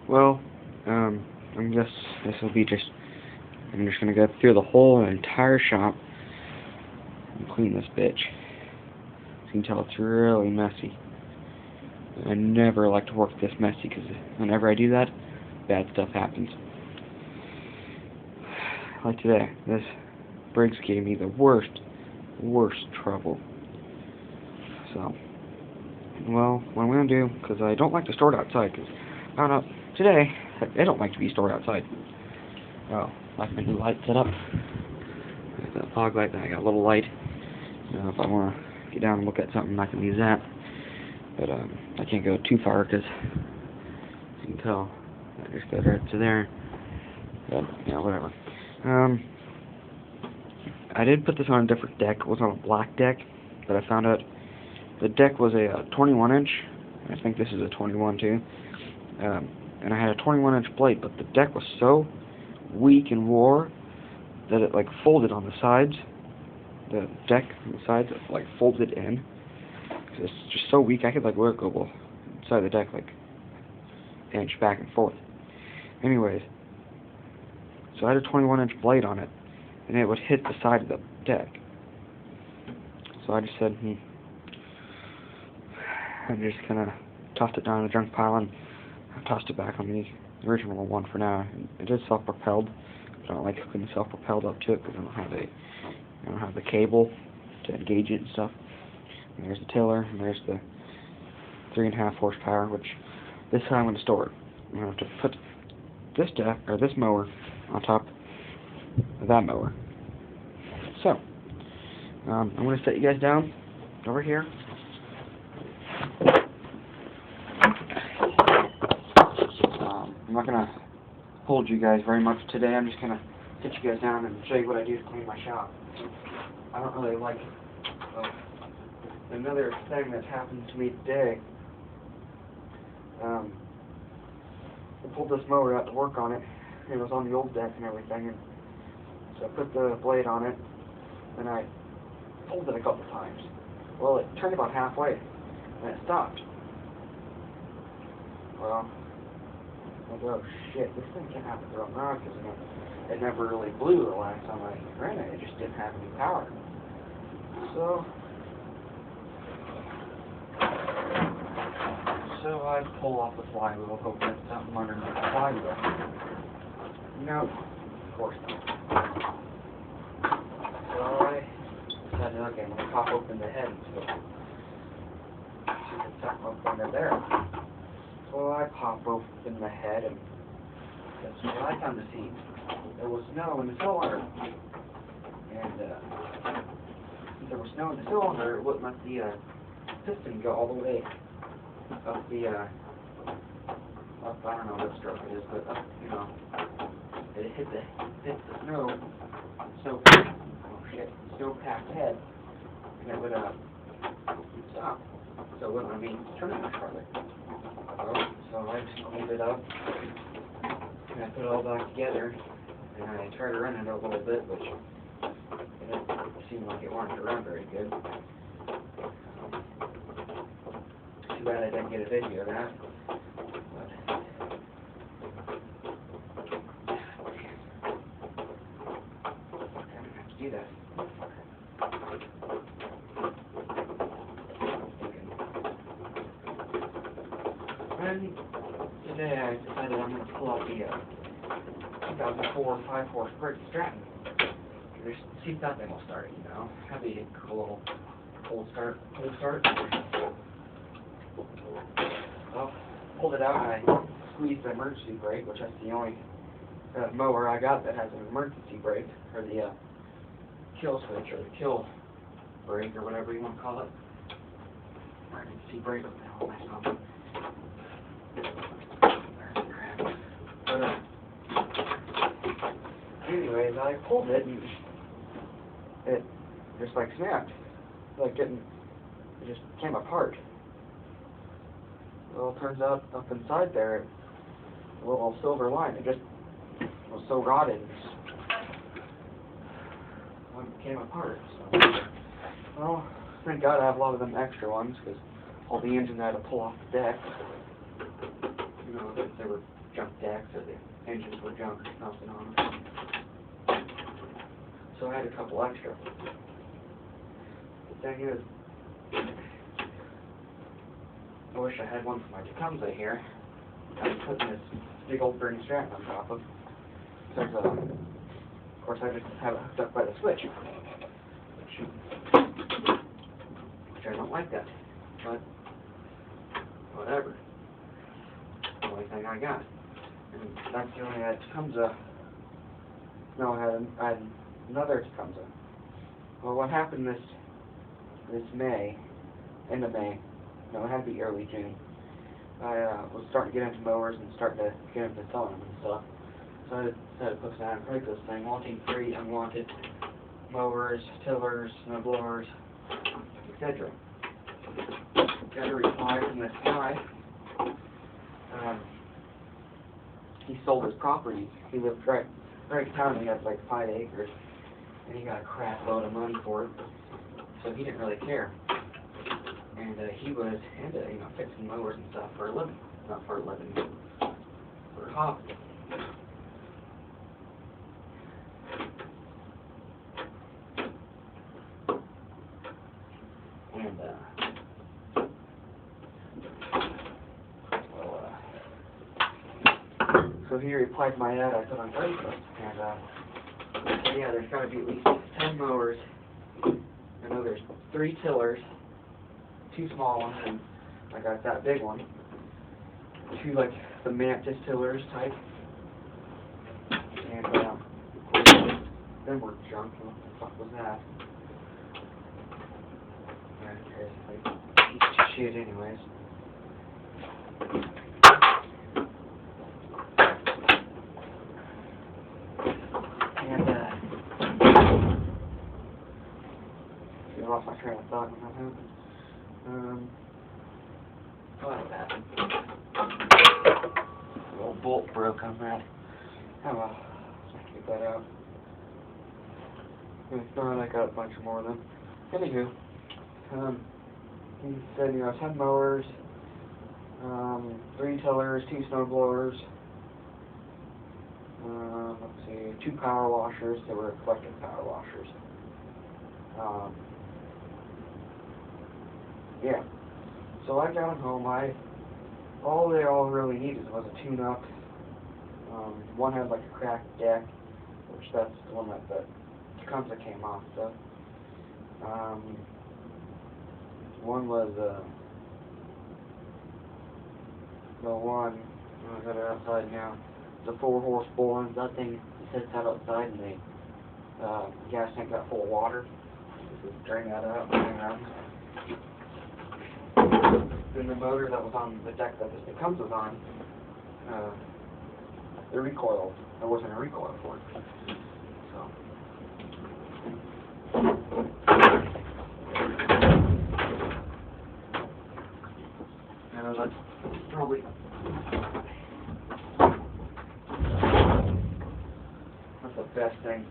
Well, I guess this will be just, I'm just going to go through the whole entire shop and clean this bitch. You can tell it's really messy. I never like to work this messy because whenever I do that, bad stuff happens. Like today, this Briggs gave me the worst trouble. So, well, what I'm going to do, because I don't like to store it outside, because, I don't know, today, I don't like to be stored outside. Well, I have my new light set up. The fog light, then I got a little light. If I want to get down and look at something, I can use that. But, I can't go too far, because, you can tell, I just got right to there. But, yeah, whatever. I did put this on a different deck. It was on a black deck, but I found out the deck was a 21 inch. I think this is a 21 too. And I had a 21 inch blade, but the deck was so weak and wore that it like folded on the sides. The deck on the sides like folded in. It's just so weak. I could like work over inside the deck like inch back and forth. Anyways, so I had a 21 inch blade on it, and it would hit the side of the deck. So I just said, I just kind of tossed it down in the junk pile, and I tossed it back on the original one for now. It is self-propelled. I don't like hooking the self-propelled up to it because I don't have the cable to engage it and stuff. And there's the tiller, and there's the 3.5 horsepower, which this time I'm going to store it. I'm going to have to put this deck or this mower on top of that mower. So, I'm going to set you guys down over here. I'm not going to hold you guys very much today. I'm just going to sit you guys down and show you what I do to clean my shop. I don't really like another thing that happened to me today. I pulled this mower out to work on it. It was on the old deck and everything, and so I put the blade on it, and I pulled it a couple times. Well, it turned about halfway, and it stopped. Well, I was like, oh shit, this thing can't have to throw now, because it never really blew the last time I ran it. It just didn't have any power. So I pull off the flywheel, hoping it's something underneath the flywheel. No, of course not. So I decided, okay, I'm going to pop open the head and see if it's something up under there. So I pop open the head, and that's what I found to see. There was snow in the cylinder. And since there was snow in the cylinder, it wouldn't let the piston go all the way up the, up, I don't know what stroke it is, but up, it hit the snow-packed head, and it would, stop. So it wouldn't let me turn it much farther. So I just cleaned it up, and I put it all back together, and I tried to run it a little bit, which it didn't seem like it wanted to run very good. Too bad I didn't get a video of that. But I'm gonna have to do that. And today I decided I'm going to pull out the 2004 5-horse Briggs Stratton. Just see if that thing will start, Have a cool cold start. Well, pulled it out and I squeezed the emergency brake, which is the only mower I got that has an emergency brake, or the kill switch, or the kill brake, or whatever you want to call it. Emergency brake. What the hell am I talking? Anyways, I pulled it and it just like snapped. It just came apart. Well, it turns out up inside there, a little silver line, it just was so rotted, it came apart. So, well, thank God I have a lot of them extra ones, because all the engines I had to pull off the deck, they were junk had a couple extra. The thing is, I wish I had one for my Tecumseh here. I'm putting this big old burning strap on top of. Because, of course, I just have it hooked up by the switch. Which I don't like that. But, whatever. The only thing I got. And that's the only Tecumseh. No, I had another Tecumseh. Well, what happened this May, end of May, no, it had to be early June, I was starting to get into mowers and starting to get into selling them and stuff. So I decided to post an ad on Craigslist saying, wanting free unwanted mowers, tillers, snow blowers, etc. Got a reply from this guy. He sold his property. He lived right in town. He had like 5 acres, and he got a crap load of money for it. So he didn't really care. And he was into, fixing mowers and stuff for a living. Not for a living, but for a hobby. And, so he replied to my ad I put on Craigslist. And, so yeah, there's got to be at least 10 mowers. I know there's 3 tillers. 2 small ones, and I got that big one. 2 like the mantis tillers type, and of course them were junk. What the fuck was that? Yeah, who cares? Like, piece of shit, anyways. And I lost my train of thought when that happened. What happened? The little bolt broke on that. Oh well, I can get that out. I got a bunch more of them. Anywho, he said, 10 mowers, 3 tillers, 2 snow blowers, let's see, 2 power washers. They were electric power washers. Yeah. So I got them home. All they all really needed was a tune-up. One had like a cracked deck, which that's the one that the Tecumseh came off of. One was the one that are outside now. The 4-horse Bowens. That thing sits out outside, and the gas tank got full of water. Just drain that out and hang around. Then the motor that was on the deck that the Tecumseh was on, the recoil, there wasn't a recoil for it. So, that's probably the best thing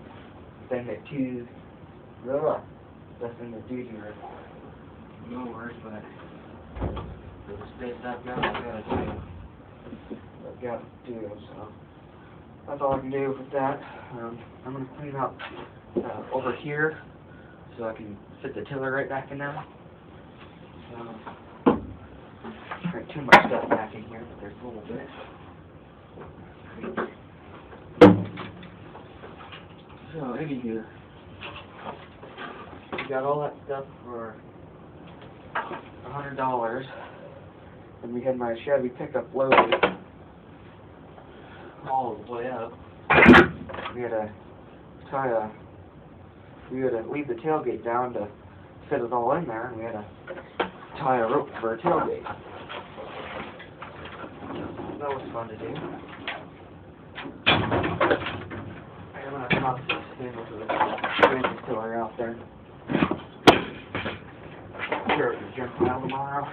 best thing to do to your mowers, but for the space I've got, I've got to do, so that's all I can do with that. I'm going to clean up over here so I can fit the tiller right back in there. There's too much stuff back in here, but there's a little bit. So, anywho, we got all that stuff for $100, and we had my Chevy pickup loaded all the way up. We had to leave the tailgate down to fit it all in there, and we had to tie a rope for a tailgate. That was fun to do. I'm going to toss this handle to the transit tiller out there. Sure, it's junk pile tomorrow.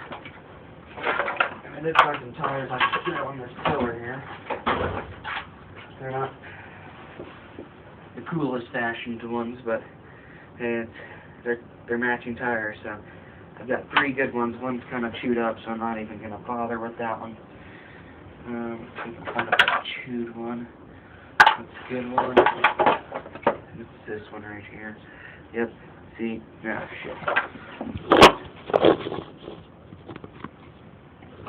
I did find some tires I can put on this tiller here. They're not the coolest fashioned ones, but they're matching tires, so I've got 3 good ones. One's kind of chewed up, so I'm not even going to bother with that one. I can find a chewed one. That's a good one. It's this one right here. Yep. See? Yeah, shit.